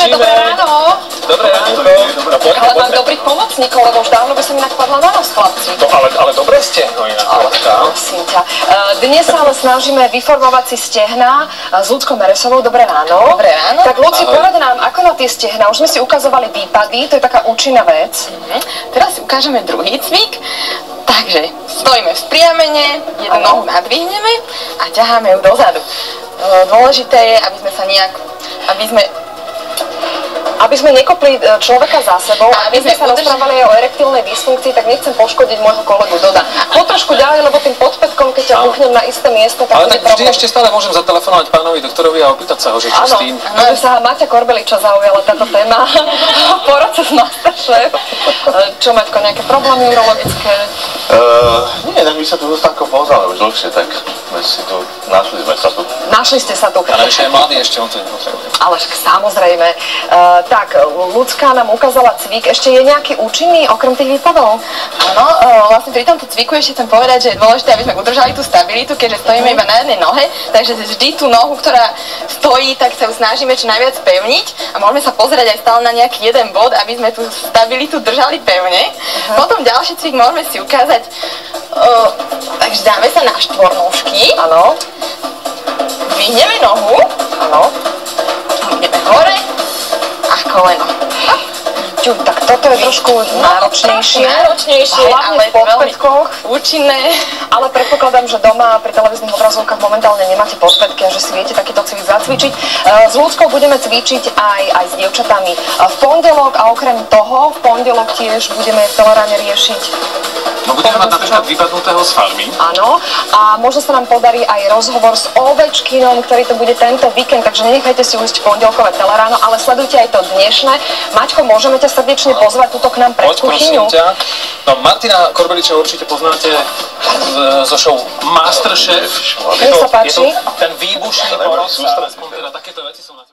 Zdravíme, dobré ráno. Dobré ránko. Ale mám dobrých pomocníkov, lebo už dávno by som inak padla na nás, chlapci. To, ale dobré stehno inak. Prosím ťa. Dnes sa ale snažíme vyformovať si stehná s Ľudskou Meresovou. Dobré ráno. Dobré ráno. Tak Ľudci, porad nám, ako na tie stehná. Už sme si ukazovali výpady, to je taká účinná vec. Teraz si ukážeme druhý cvik. Takže stojíme v spriamene, jednu nohu nadvihneme a ťaháme ju dozadu. Dôležité je, aby sme nekopli človeka za sebou, aby sme sa rozprávali aj o erektilnej dysfunkcii, tak nechcem poškodiť môjho kolegu Doda. Po trošku ďalej, lebo tým podpätkom, keď ťa buchnem na isté miesto, tak ale bude tak vždy problém. ešte stále môžem zatelefonovať pánovi doktorovi a opýtať sa ho, že čo s tým. Áno, že sa Maťa Korbeliča zaujala táto téma. Poradca z Masterchef. Čo, Maťko, nejaké problémy urologické? Nie, tak by sa tu Zuzanko poznali už dlhšie, tak našli sme sa tu. Našli ste sa tu. A navyše je mladý ešte, on to nepotrebuje. Ale však samozrejme. Tak, Ľudská nám ukázala cvik. Ešte je nejaký účinný, okrem tých výpadov? Áno, vlastne pri tomto cviku ešte chcem povedať, že je dôležité, aby sme udržali tú stabilitu, keďže stojíme iba na jednej nohe, takže vždy tú nohu, ktorá stojí, tak sa ju snažíme čo najviac pevniť a môžeme sa pozerať aj stále na nejaký jeden bod, aby sme tú stabilitu držali pevne. Potom ďalší cvik môžeme si ukázať, takže dáme sa na štvornôžky. Áno. Dvihneme nohu. Áno. Ideme hore a koleno. Tak toto je trošku náročnejšie. Hlavne v podpätkoch. Účinné. Ale predpokladám, že doma pri televíznych obrazovkách momentálne nemáte podpätky a že si viete takýto cvik zacvičiť. S Ľudskou budeme cvičiť aj s dievčatami v pondelok a okrem toho v pondelok tiež budeme v Teleráne riešiť. No budeme mať napríklad vypadnutého z farmy. Áno, a možno sa nám podarí aj rozhovor s Ovečkinom, ktorý to bude tento víkend, takže nenechajte si ujsť pondelkové Teleráno, ale sledujte aj to dnešné. Maťko, môžeme ťa srdečne pozvať tuto k nám pred kuchyňu? Prosím ťa. No Martina Korbeliča určite poznáte zo show Masterchef. Nech sa páči. Je to ten výbušný porod, aspoň teda takéto veci sú na